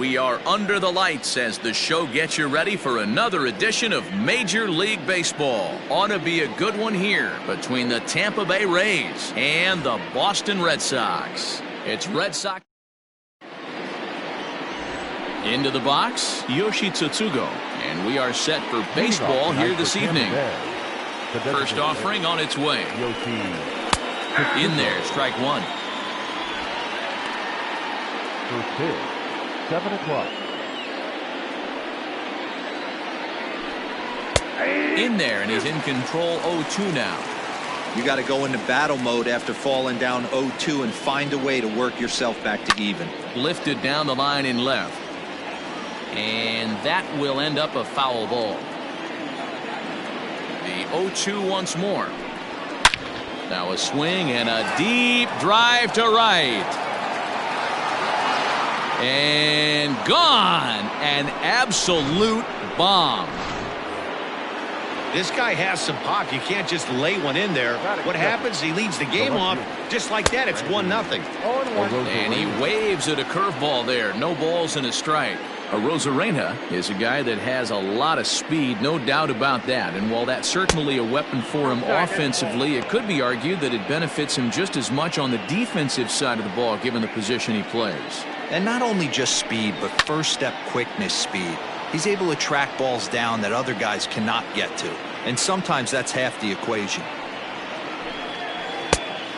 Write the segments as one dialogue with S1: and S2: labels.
S1: We are under the lights as the show gets you ready for another edition of Major League Baseball. Ought to be a good one here between the Tampa Bay Rays and the Boston Red Sox. It's Red Sox. Into the box, Yoshi Tsutsugo. And we are set for baseball here this evening. First offering on its way. In there, strike one.
S2: First pitch, 7 o'clock.
S1: In there, and he's in control 0-2 now.
S3: You got to go into battle mode after falling down 0-2 and find a way to work yourself back to even.
S1: Lifted down the line in left. And that will end up a foul ball. The 0-2 once more. Now a swing and a deep drive to right. And gone. An absolute bomb.
S4: This guy has some pop. You can't just lay one in there. What happens? He leads the game off just like that. It's 1-0.
S1: And he waves at a curveball there. No balls and a strike. A Rosarena is a guy that has a lot of speed, no doubt about that. And while that's certainly a weapon for him offensively, it could be argued that it benefits him just as much on the defensive side of the ball given the position he plays.
S3: And not only just speed, but first step quickness speed. He's able to track balls down that other guys cannot get to. And sometimes that's half the equation.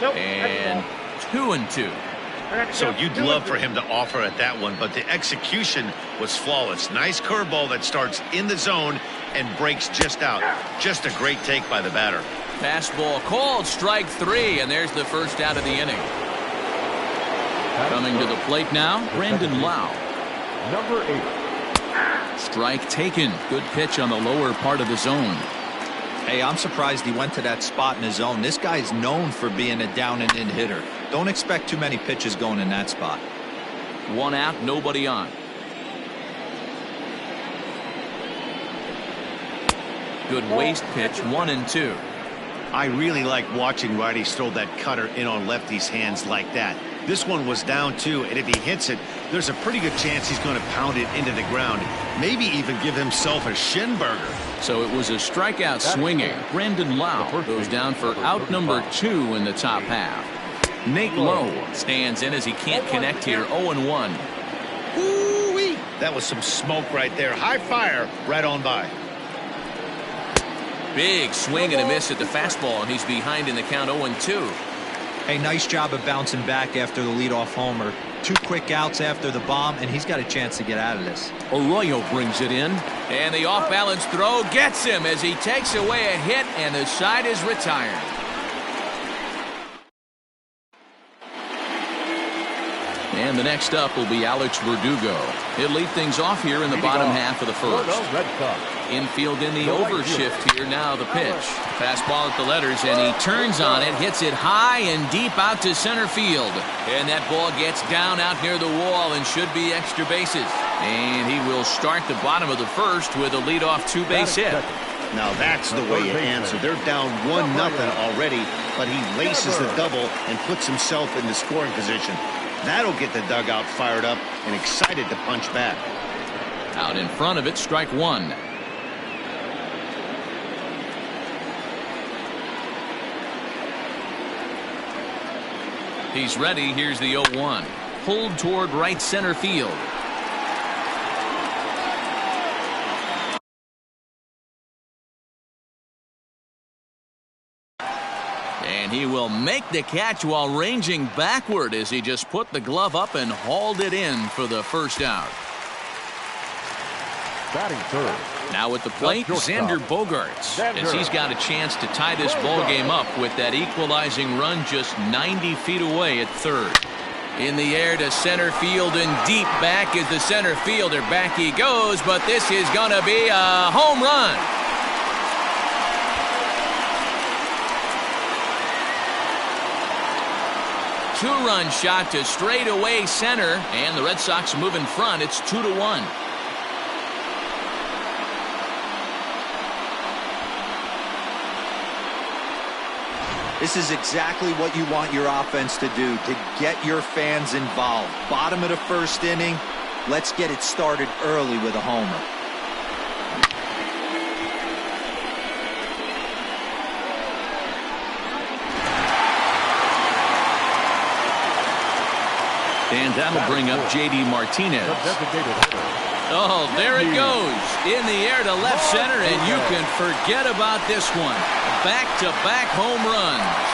S1: And 2-2.
S4: So you'd love for him to offer at that one, but the execution was flawless. Nice curveball that starts in the zone and breaks just out. Just a great take by the batter.
S1: Fastball called, strike three, and there's the first out of the inning. Coming to the plate now, Brandon Lau.
S2: Number 8.
S1: Strike taken. Good pitch on the lower part of the zone.
S3: Hey, I'm surprised he went to that spot in his zone. This guy's known for being a down and in hitter. Don't expect too many pitches going in that spot.
S1: One out, nobody on. Good waist pitch, 1-2.
S4: I really like watching righties throw that cutter in on lefties' hands like that. This one was down too, and if he hits it, there's a pretty good chance he's going to pound it into the ground. Maybe even give himself a shin burger.
S1: So it was a strikeout swinging. Brandon Lau goes down for out number 2 in the top half. Nate Lowe stands in as he can't connect here. 0-1.
S4: Ooh-wee. That was some smoke right there. High fire right on by.
S1: Big swing and a miss at the fastball, and he's behind in the count 0-2.
S3: Hey, nice job of bouncing back after the leadoff homer. 2 quick outs after the bomb, and he's got a chance to get out of this.
S1: Arroyo brings it in. And the off-balance throw gets him as he takes away a hit, and the side is retired. And the next up will be Alex Verdugo. He'll lead things off here in the bottom half of the first. Infield in the overshift here. Now the pitch. Fastball at the letters, and he turns on it, hits it high and deep out to center field. And that ball gets down out near the wall and should be extra bases. And he will start the bottom of the first with a leadoff 2-base hit.
S4: Now that's the way you answer. They're down 1-0 already, but he laces the double and puts himself in the scoring position. That'll get the dugout fired up and excited to punch back.
S1: Out in front of it, strike one. He's ready. Here's the 0-1. Pulled toward right center field. And he will make the catch while ranging backward as he just put the glove up and hauled it in for the first out.
S2: Batting third.
S1: Now at the plate, Xander Bogaerts, as he's got a chance to tie this ball game up with that equalizing run just 90 feet away at third. In the air to center field and deep back is the center fielder. Back he goes, but this is going to be a home run. Two-run shot to straightaway center, and the Red Sox move in front. It's 2-1.
S3: This is exactly what you want your offense to do, to get your fans involved. Bottom of the first inning, Let's get it started early with a homer.
S1: And that'll bring up J.D. Martinez. Oh, there it goes. In the air to left center, and you can forget about this one. Back-to-back home runs.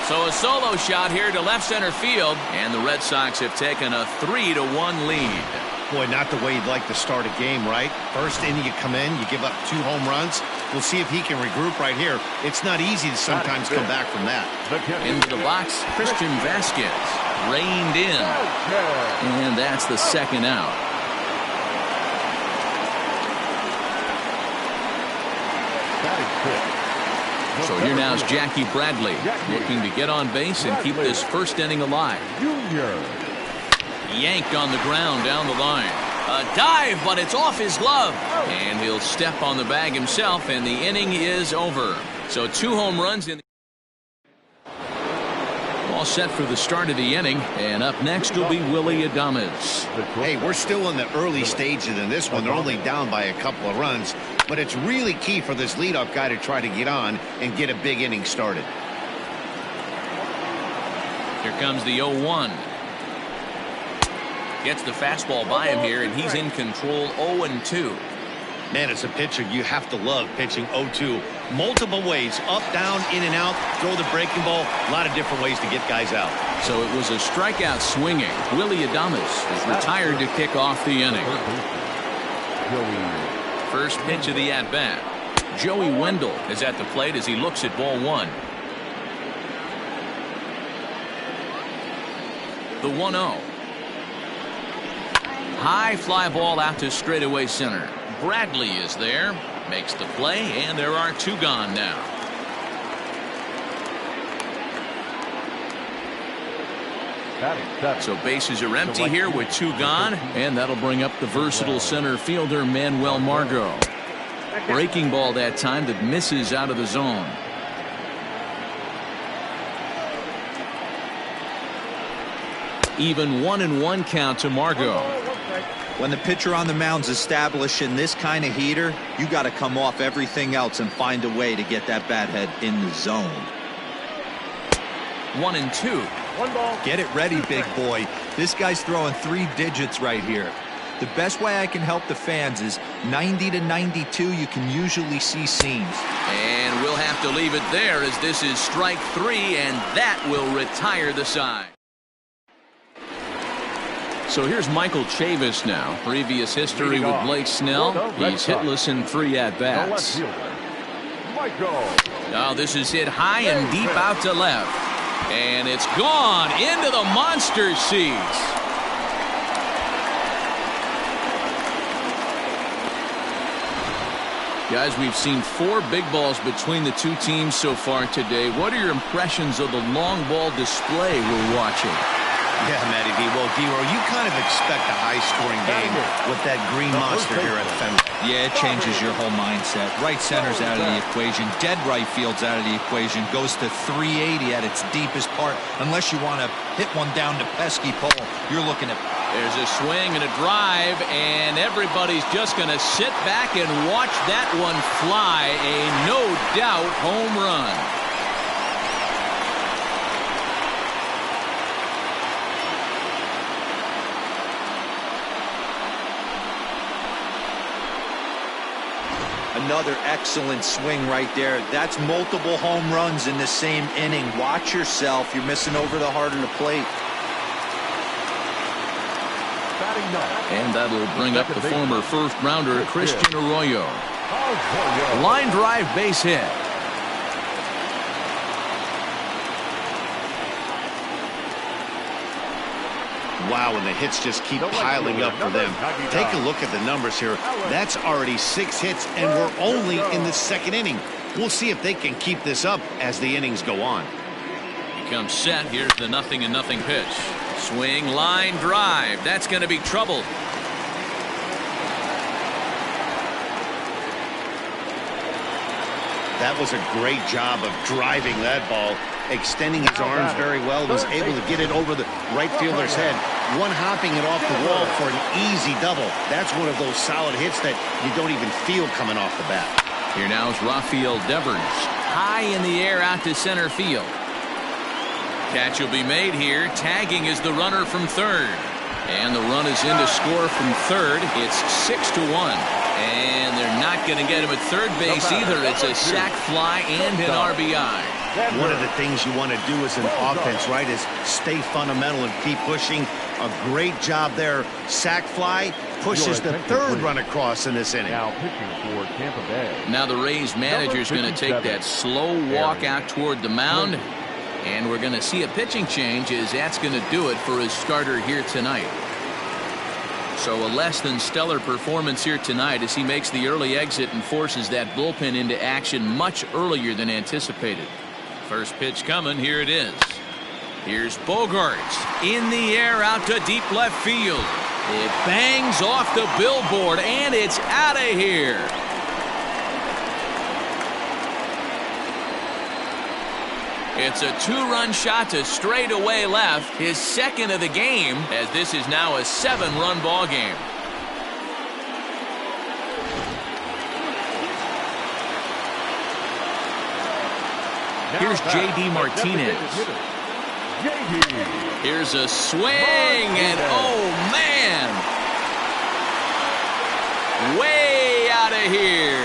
S1: So a solo shot here to left center field, and the Red Sox have taken a 3-1 lead.
S4: Boy, not the way you'd like to start a game, right? First inning, you come in, you give up 2 home runs. We'll see if he can regroup right here. It's not easy to sometimes come back from that.
S1: Into the box, Christian Vasquez reined in. And that's the second out. So here now is Jackie Bradley looking to get on base and keep this first inning alive. Yanked on the ground down the line. A dive, but it's off his glove. And he'll step on the bag himself, and the inning is over. So 2 home runs in. All set for the start of the inning, and up next will be Willie Adames.
S4: Hey, we're still in the early stages in this one. They're only down by a couple of runs, but it's really key for this leadoff guy to try to get on and get a big inning started.
S1: Here comes the 0-1. Gets the fastball by him here, and he's in control. 0-2.
S4: Man, as a pitcher, you have to love pitching 0-2. Multiple ways, up, down, in and out, throw the breaking ball. A lot of different ways to get guys out.
S1: So it was a strikeout swinging. Willie Adames is retired to kick off the inning. First pitch of the at-bat. Joey Wendell is at the plate as he looks at ball 1. The 1-0. High fly ball out to straightaway center. Bradley is there, makes the play, and there are 2 gone now. So bases are empty here with 2 gone, and that'll bring up the versatile center fielder Manuel Margot. Breaking ball that time that misses out of the zone. Even 1-1 count to Margot.
S3: When the pitcher on the mound's establishing this kind of heater, you got to come off everything else and find a way to get that bat head in the zone.
S1: 1-2.
S3: Get it ready, big boy. This guy's throwing 3 digits right here. The best way I can help the fans is 90 to 92. You can usually see seams.
S1: And we'll have to leave it there as this is strike 3, and that will retire the side. So here's Michael Chavis now. Previous history with Blake Snell. He's hitless in 3 at-bats. Now this is hit high and deep out to left. And it's gone into the monster seats. Guys, we've seen 4 big balls between the 2 teams so far today. What are your impressions of the long ball display we're watching?
S4: Yeah, Matty D. Well, D-Row, you kind of expect a high-scoring game with that green monster here at Fenway.
S3: Yeah, it changes your whole mindset. Right center's out of the equation. Dead right field's out of the equation. Goes to 380 at its deepest part. Unless you want to hit one down to pesky pole, you're looking at...
S1: There's a swing and a drive, and everybody's just going to sit back and watch that one fly. A no-doubt home run.
S3: Another excellent swing right there. That's multiple home runs in the same inning. Watch yourself. You're missing over the heart of the plate.
S1: And that'll bring up the former first-rounder Christian Arroyo. Line drive base hit.
S4: Wow, and the hits just keep piling up for them. Take a look at the numbers here. That's already 6 hits, and we're only in the 2nd inning. We'll see if they can keep this up as the innings go on.
S1: He comes set. Here's the 0-0 pitch. Swing, line drive. That's going to be trouble.
S4: That was a great job of driving that ball. extending his arms very well, was able to get it over the right fielder's head, one-hopping it off the wall for an easy double. That's one of those solid hits that you don't even feel coming off the bat.
S1: Here now is Rafael Devers. High in the air out to center field. Catch will be made here. Tagging is the runner from third. And the run is in to score from third. It's 6-1. And they're not going to get him at third base either. It's a sac fly and an RBI.
S4: One of the things you want to do as an offense, right, is stay fundamental and keep pushing. A great job there. Sac fly pushes the third run across in this inning.
S2: Now pitching for Tampa Bay.
S1: Now the Rays manager is going to take that slow walk out toward the mound. And we're going to see a pitching change, as that's going to do it for his starter here tonight. So a less than stellar performance here tonight as he makes the early exit and forces that bullpen into action much earlier than anticipated. First pitch coming. Here it is. Here's Bogaerts in the air out to deep left field. It bangs off the billboard and it's out of here. It's a two-run shot to straightaway left, his second of the game, as this is now a 7-run ball game. Here's J.D. Martinez. Here's a swing, and oh man, way out of here.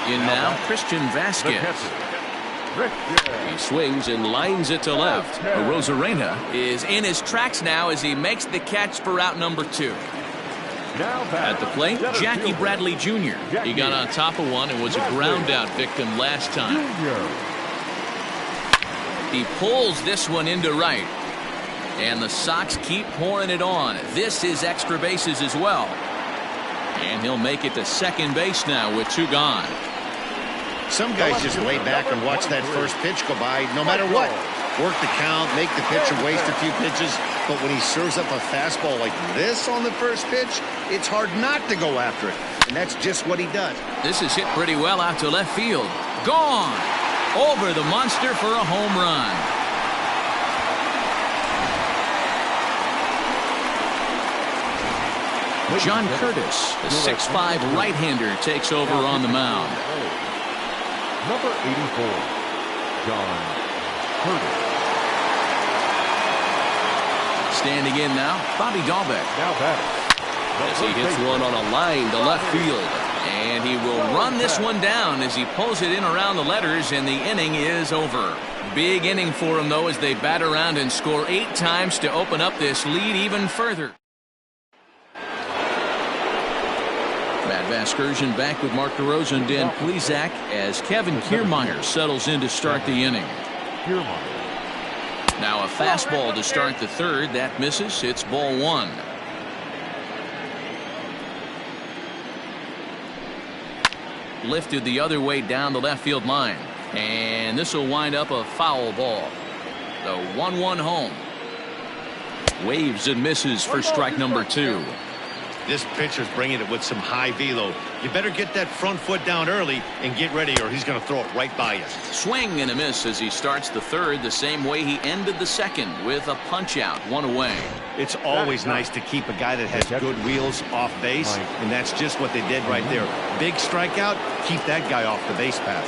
S1: In now, Christian Vasquez. He swings and lines it to left. Rosarena is in his tracks now as he makes the catch for out number 2. At the plate, Jackie Bradley Jr. He got on top of one and was a ground out victim last time. He pulls this one into right. And the Sox keep pouring it on. This is extra bases as well. And he'll make it to second base now with 2 gone.
S4: Some guys just lay back and watch that first pitch go by no matter what. Work the count, make the pitcher waste a few pitches. But when he serves up a fastball like this on the first pitch, it's hard not to go after it. And that's just what he does.
S1: This is hit pretty well out to left field. Gone! Over the monster for a home run. John Curtis, the 6'5" right-hander, takes over on the mound.
S2: Number 84, John Curtis.
S1: Standing in now, Bobby Dahlbeck.
S2: Now batting.
S1: As he hits one on a line to left field. And he will run this one down as he pulls it in around the letters, and the inning is over. Big inning for him, though, as they bat around and score 8 times to open up this lead even further. Matt Vasgersian back with Mark DeRosa and Dan Plesac as Kevin Kiermaier settles in to start the inning. Now a fastball to start the third. That misses. It's ball 1. Lifted the other way down the left field line. And this will wind up a foul ball. The 1-1 home. Waves and misses for strike number 2.
S4: This pitcher's bringing it with some high velo. You better get that front foot down early and get ready, or he's going to throw it right by you.
S1: Swing and a miss as he starts the third the same way he ended the second, with a punch out, 1 away.
S4: It's always nice to keep a guy that has good wheels off base, and that's just what they did right there. Big strikeout, keep that guy off the base path.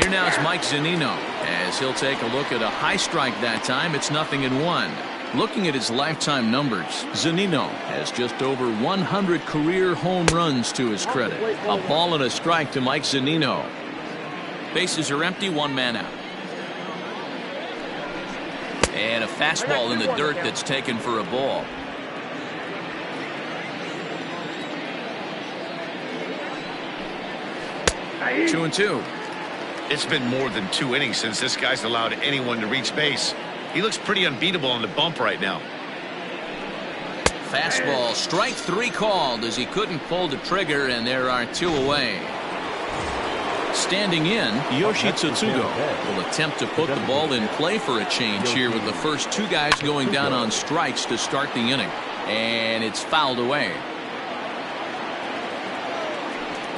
S1: Here now is Mike Zunino as he'll take a look at a high strike that time. It's 0-1. Looking at his lifetime numbers, Zunino has just over 100 career home runs to his credit. A ball and a strike to Mike Zunino. Bases are empty, 1 man out. And a fastball in the dirt that's taken for a ball. Two and 2.
S4: It's been more than 2 innings since this guy's allowed anyone to reach base. He looks pretty unbeatable on the bump right now.
S1: Fastball, strike 3 called as he couldn't pull the trigger, and there are 2 away. Standing in, Yoshi Tsutsugo will attempt to put the ball in play for a change here with the first 2 guys going down on strikes to start the inning. And it's fouled away.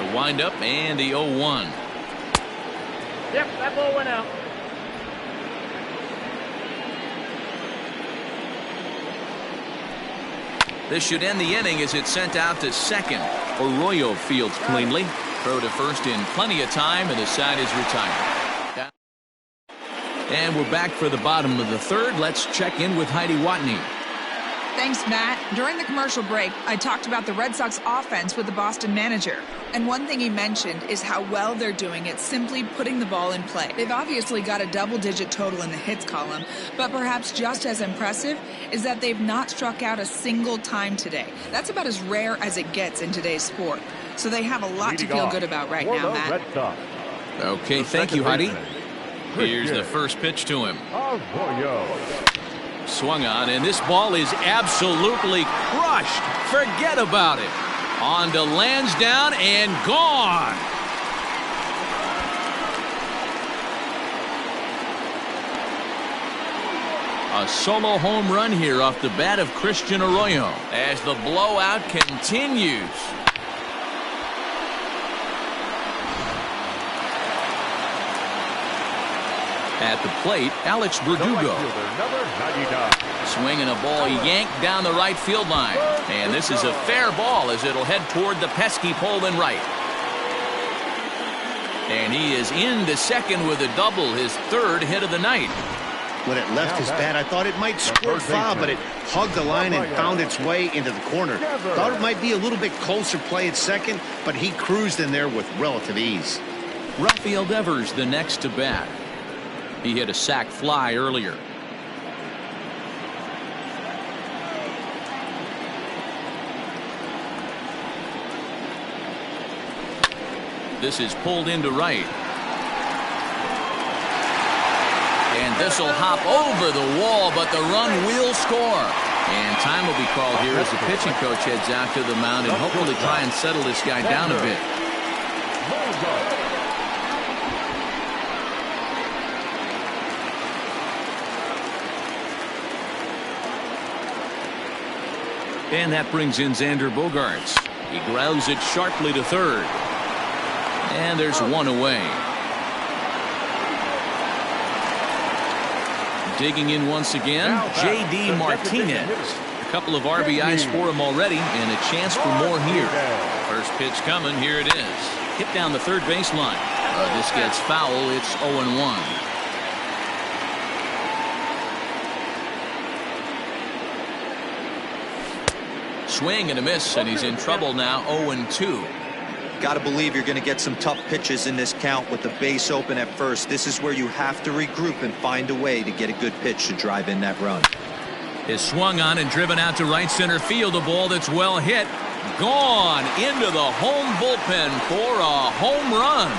S1: The windup and the 0-1.
S5: Yep, that ball went out.
S1: This should end the inning as it's sent out to second. Arroyo fields cleanly. Throw to first in plenty of time, and the side is retired. And we're back for the bottom of the 3rd. Let's check in with Heidi Watney.
S6: Thanks, Matt. During the commercial break, I talked about the Red Sox offense with the Boston manager. And one thing he mentioned is how well they're doing at simply putting the ball in play. They've obviously got a double-digit total in the hits column, but perhaps just as impressive is that they've not struck out a single time today. That's about as rare as it gets in today's sport. So they have a lot to feel good about right now, Matt.
S1: Okay, thank you, Heidi. Here's the first pitch to him. Swung on, and this ball is absolutely crushed. Forget about it. On to Lansdowne and gone. A solo home run here off the bat of Christian Arroyo as the blowout continues. At the plate, Alex Verdugo. Swinging a ball yanked down the right field line. And this is a fair ball as it'll head toward the pesky pole and right. And he is into second with a double, his 3rd hit of the night.
S4: When it left his bat, I thought it might squirt foul, but it hugged the line and found its way into the corner. Thought it might be a little bit closer play at second, but he cruised in there with relative ease.
S1: Rafael Devers the next to bat. He hit a sac fly earlier. This is pulled into right. And this will hop over the wall, but the run will score. And time will be called here as the pitching coach heads out to the mound and hopefully try and settle this guy down a bit. And that brings in Xander Bogaerts. He grounds it sharply to third. And there's 1 away. Digging in once again, J.D. Martinez. A couple of RBIs for him already, and a chance for more here. First pitch coming, here it is. Hit down the third baseline. This gets foul, it's 0-1. Swing and a miss, and he's in trouble now, 0-2.
S3: Got to believe you're going to get some tough pitches in this count with the base open at first. This is where you have to regroup and find a way to get a good pitch to drive in that run.
S1: Is swung on and driven out to right center field. A ball that's well hit. Gone into the home bullpen for a home run.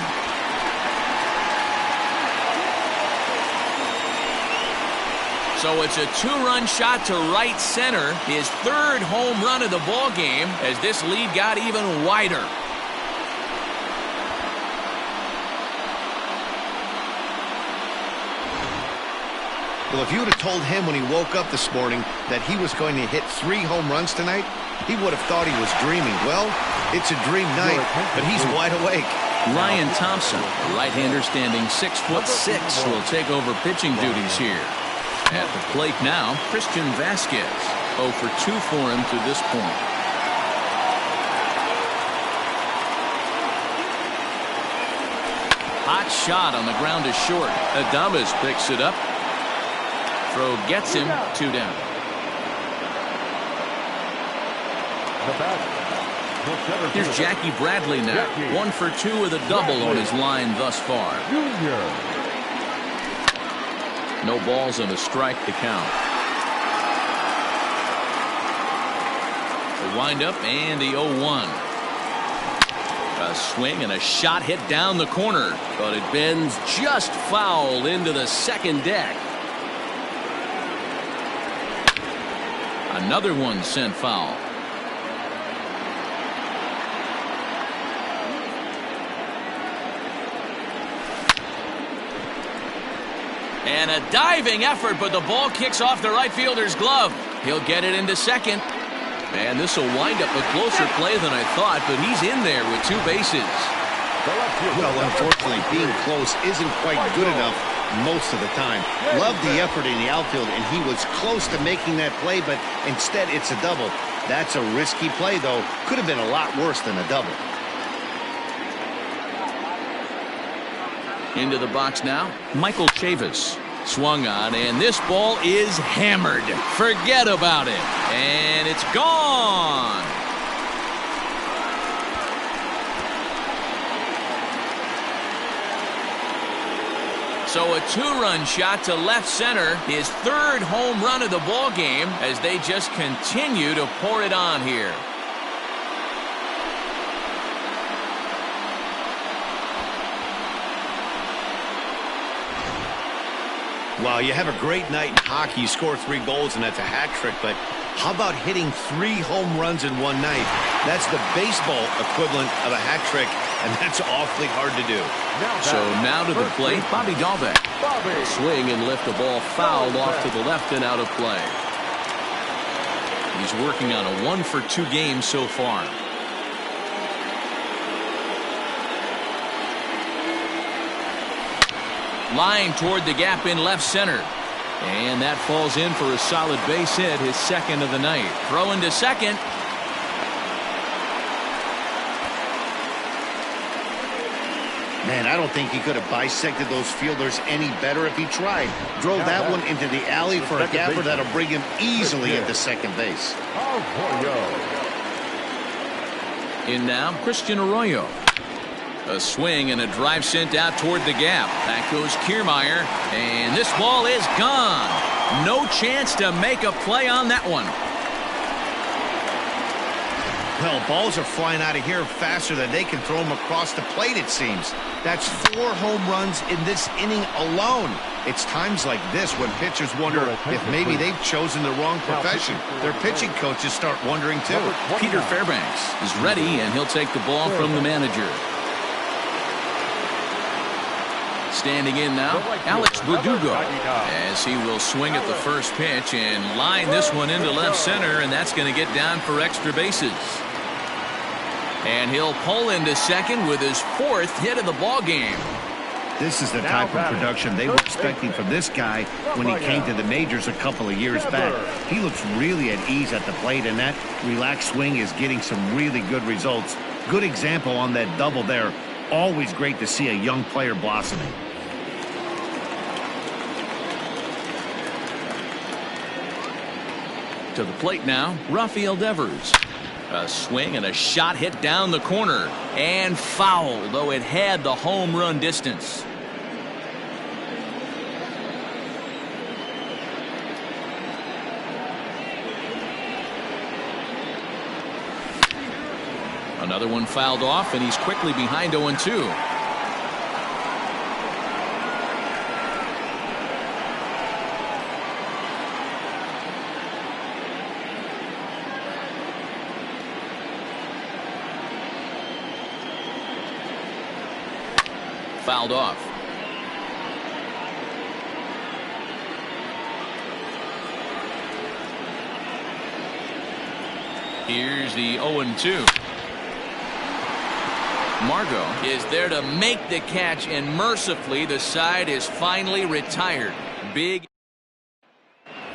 S1: So it's a 2-run shot to right center. His 3rd home run of the ball game as this lead got even wider.
S4: Well, if you would have told him when he woke up this morning that he was going to hit 3 home runs tonight, he would have thought he was dreaming. Well, it's a dream night, but he's wide awake.
S1: Ryan Thompson, a right-hander standing 6'6", will take over pitching duties here. At the plate now, Christian Vasquez. 0 for 2 for him to this point. Hot shot on the ground is short. Adames picks it up. Throw gets him, 2 down. Here's Jackie Bradley now. 1 for 2 with a double on his line thus far. No balls and a strike to count. The windup and the 0-1. A swing and a shot hit down the corner, but it bends just foul into the second deck. Another one sent foul. And a diving effort, but the ball kicks off the right fielder's glove. He'll get it into second. Man, this will wind up a closer play than I thought, but he's in there with 2 bases.
S4: Well, unfortunately, being close isn't quite good enough most of the time. Loved the effort in the outfield, and he was close to making that play, but instead it's a double. That's a risky play, though. Could have been a lot worse than a double.
S1: Into the box now, Michael Chavis. Swung on, and this ball is hammered. Forget about it. And it's gone. So a 2-run shot to left center, his 3rd home run of the ball game, as they just continue to pour it on here.
S4: Wow, you have a great night in hockey. You score 3 goals, and that's a hat trick. But how about hitting 3 home runs in one night? That's the baseball equivalent of a hat trick, and that's awfully hard to do.
S1: So now to the plate, Bobby Dahlbeck. Swing and lift the ball foul off to the left and out of play. He's working on a 1-for-2 game so far. Line toward the gap in left center. And that falls in for a solid base hit, his 2nd of the night. Throw into second.
S4: Man, I don't think he could have bisected those fielders any better if he tried. Drove that one into the alley for a gapper that'll bring him easily into second base.
S1: In now, Christian Arroyo. A swing and a drive sent out toward the gap. Back goes Kiermaier, and this ball is gone. No chance to make a play on that one.
S4: Well, balls are flying out of here faster than they can throw them across the plate, it seems. That's 4 home runs in this inning alone. It's times like this when pitchers wonder if maybe they've chosen the wrong profession. Their pitching coaches start wondering, too.
S1: Peter Fairbanks is ready, and he'll take the ball from the manager. Standing in now, Alex Verdugo, as he will swing at the first pitch and line this one into left center, and that's going to get down for extra bases. And he'll pull into second with his 4th hit of the ball game.
S4: This is the type of production they were expecting from this guy when he came to the majors a couple of years back. He looks really at ease at the plate, and that relaxed swing is getting some really good results. Good example on that double there. Always great to see a young player blossoming.
S1: To the plate now, Rafael Devers. A swing and a shot hit down the corner, and foul, though it had the home run distance. Another one fouled off, and he's quickly behind 0-2. Fouled off. Here's the 0-2. Margot is there to make the catch, and mercifully the side is finally retired. Big.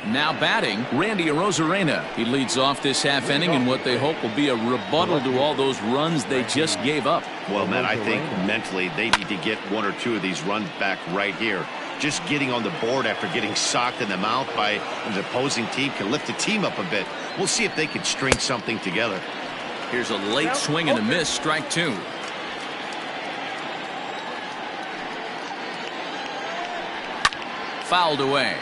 S1: Now batting, Randy Arozarena. He leads off this half inning in what they hope will be a rebuttal to all those runs they just gave up.
S4: Well, man, I think mentally they need to get 1 or 2 of these runs back right here. Just getting on the board after getting socked in the mouth by an opposing team can lift the team up a bit. We'll see if they can string something together.
S1: Here's a late swing and a miss, strike 2. Fouled away.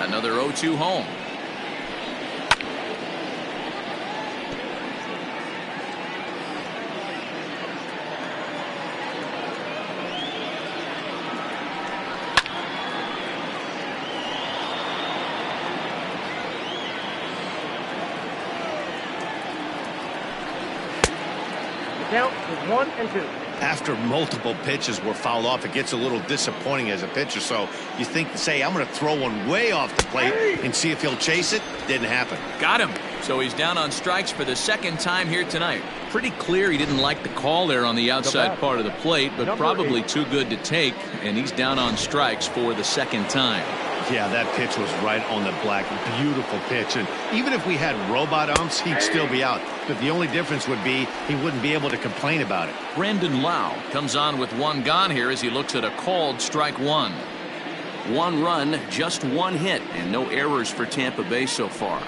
S1: Another 0-2 home.
S5: count is 1-2.
S4: After multiple pitches were fouled off, it gets a little disappointing as a pitcher. So you think, say, I'm going to throw one way off the plate and see if he'll chase it. Didn't happen.
S1: Got him. So he's down on strikes for the second time here tonight. Pretty clear he didn't like the call there on the outside part of the plate, but probably too good to take, and he's down on strikes for the second time.
S4: Yeah, that pitch was right on the black. Beautiful pitch. And even if we had robot umps, he'd still be out. But the only difference would be he wouldn't be able to complain about it.
S1: Brandon Lau comes on with one gone here as he looks at a called strike one. One run, just one hit, and no errors for Tampa Bay so far.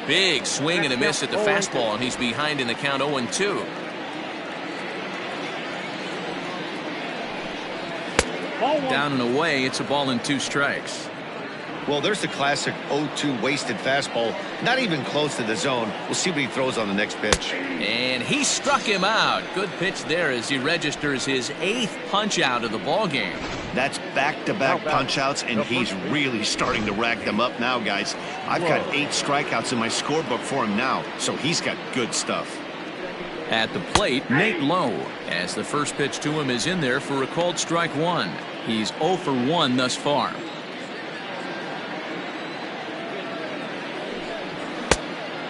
S1: Big swing and a miss at the fastball, and he's behind in the count 0-2. Down and away, it's a ball and 2 strikes.
S4: Well, there's the classic 0-2 wasted fastball. Not even close to the zone. We'll see what he throws on the next pitch.
S1: And he struck him out. Good pitch there as he registers his 8th punch out of the ball game.
S4: That's back-to-back punch-outs, and he's really starting to rack them up now, guys. I've got 8 strikeouts in my scorebook for him now, so he's got good stuff.
S1: At the plate, Nate Lowe, as the first pitch to him is in there for a called strike one. He's 0 for 1 thus far.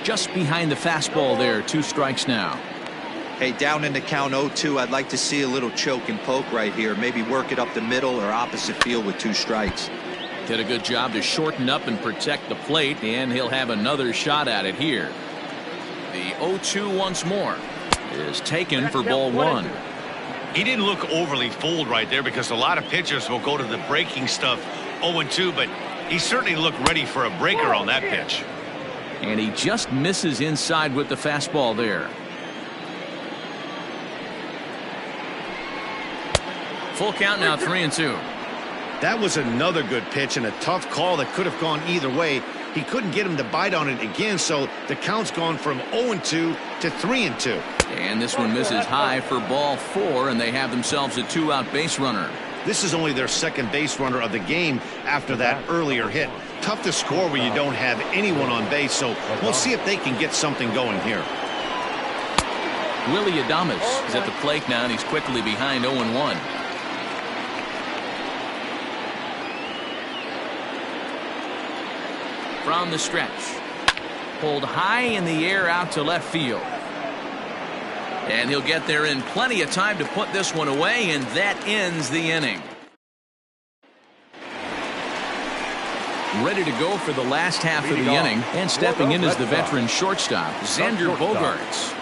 S1: Just behind the fastball there, 2 strikes now.
S3: Hey, down in the count 0-2, I'd like to see a little choke and poke right here. Maybe work it up the middle or opposite field with 2 strikes.
S1: Did a good job to shorten up and protect the plate, and he'll have another shot at it here. The 0-2 once more is taken for ball 1.
S4: He didn't look overly fooled right there because a lot of pitchers will go to the breaking stuff 0-2, but he certainly looked ready for a breaker on that pitch.
S1: And he just misses inside with the fastball there. Full count now, 3-2.
S4: That was another good pitch and a tough call that could have gone either way. He couldn't get him to bite on it again, so the count's gone from 0-2 to 3-2.
S1: And this one misses high for ball 4, and they have themselves a 2-out base runner.
S4: This is only their second base runner of the game after that earlier hit. Tough to score when you don't have anyone on base, so we'll see if they can get something going here.
S1: Willie Adames is at the plate now, and he's quickly behind 0-1. From the stretch, pulled high in the air out to left field. And he'll get there in plenty of time to put this one away, and that ends the inning. Ready to go for the last half of the inning, and stepping in is the veteran shortstop, Xander Bogaerts.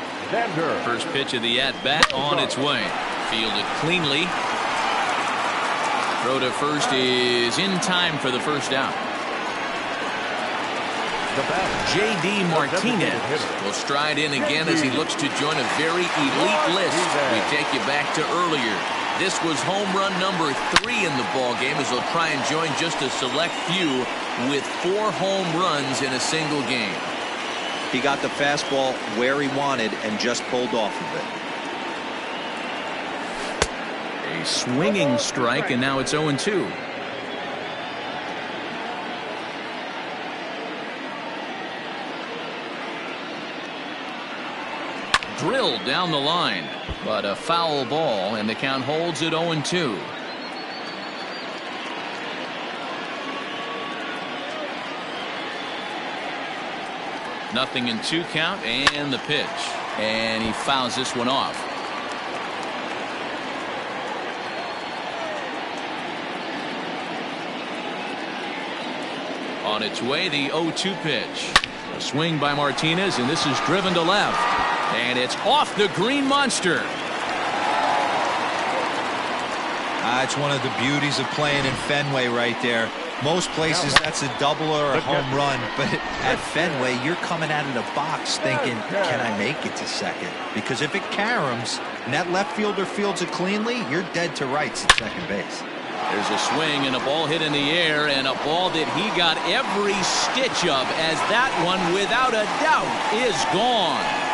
S1: First pitch of the at-bat on its way. Fielded cleanly. Throw to first is in time for the first out. J.D. Martinez will stride in again as he looks to join a very elite list. We take you back to earlier. This was home run number 3 in the ball game as he'll try and join just a select few with 4 home runs in a single game.
S3: He got the fastball where he wanted and just pulled off of it.
S1: A swinging strike, and now it's 0-2. Drilled down the line, but a foul ball, and the count holds at 0-2. Nothing in 2 count, and the pitch, and he fouls this one off. On its way, the 0-2 pitch. A swing by Martinez, and this is driven to left. And it's off the green monster.
S3: It's one of the beauties of playing in Fenway right there. Most places that's a double or a home run, but at Fenway you're coming out of the box thinking, can I make it to second? Because if it caroms and that left fielder fields it cleanly, you're dead to rights at second base.
S1: There's a swing and a ball hit in the air, and a ball that he got every stitch of, as that one without a doubt is gone.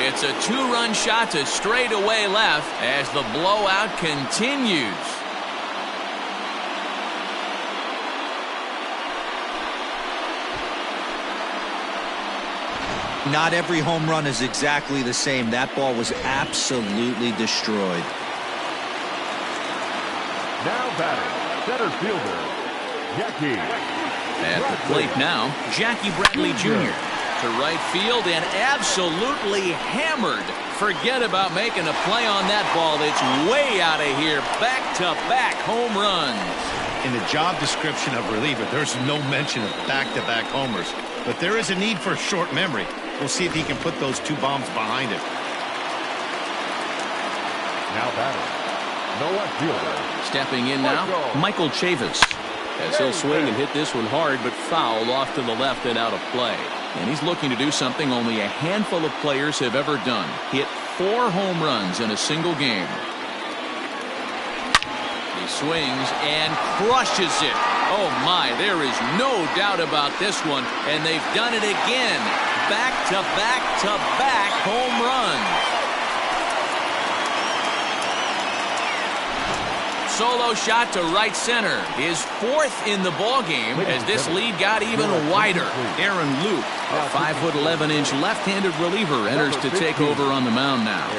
S1: It's a 2-run shot to straightaway left as the blowout continues.
S3: Not every home run is exactly the same. That ball was absolutely destroyed.
S2: Now batting, center fielder, Jackie.
S1: At the plate now, Jackie Bradley Jr. to right field and absolutely hammered. Forget about making a play on that ball. It's way out of here. Back-to-back home runs.
S4: In the job description of reliever, there's no mention of back-to-back homers. But there is a need for short memory. We'll see if he can put those two bombs behind it.
S2: Now batting, no left fielder.
S1: Stepping in now, Michael Chavis. As he'll swing and hit this one hard, but foul off to the left and out of play. And he's looking to do something only a handful of players have ever done. Hit 4 home runs in a single game. He swings and crushes it. Oh my, there is no doubt about this one. And they've done it again. Back-to-back-to-back home runs. Solo shot to right center. His 4th in the ballgame as this lead got even wider. Aaron Luke, a 5'11" left-handed reliever, enters to take over on the mound now.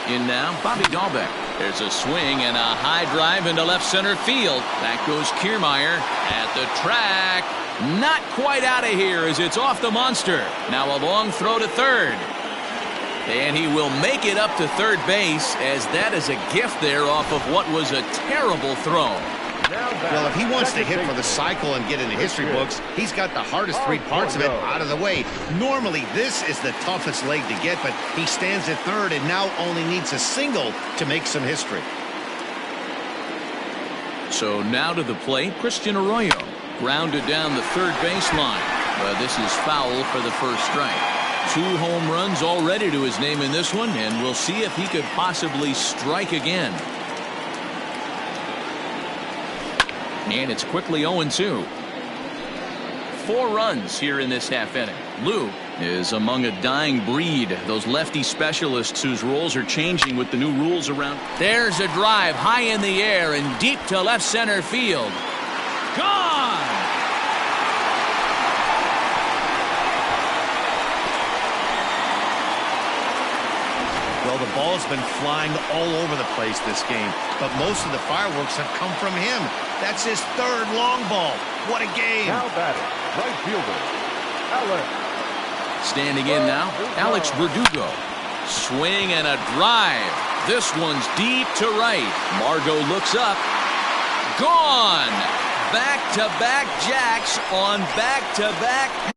S1: In now, Bobby Dahlbeck. There's a swing and a high drive into left center field. Back goes Kiermaier at the track. Not quite out of here as it's off the monster. Now a long throw to third. And he will make it up to third base as that is a gift there off of what was a terrible throw.
S4: Well, if he wants to hit for the cycle and get into history books, he's got the hardest 3 parts of it out of the way. Normally, this is the toughest leg to get, but he stands at third and now only needs a single to make some history.
S1: So now to the plate, Christian Arroyo. Grounded down the third baseline. But this is foul for the first strike. 2 home runs already to his name in this one, and we'll see if he could possibly strike again. And it's quickly 0-2. 4 runs here in this half inning. Lou is among a dying breed. Those lefty specialists whose roles are changing with the new rules around. There's a drive high in the air and deep to left center field. Gone!
S4: Well, the ball's been flying all over the place this game, but most of the fireworks have come from him. That's his 3rd long ball. What a game.
S2: Now batting, right fielder, Alex.
S1: Standing in now, Alex Verdugo. Swing and a drive. This one's deep to right. Margot looks up. Gone! Back-to-back jacks on back-to-back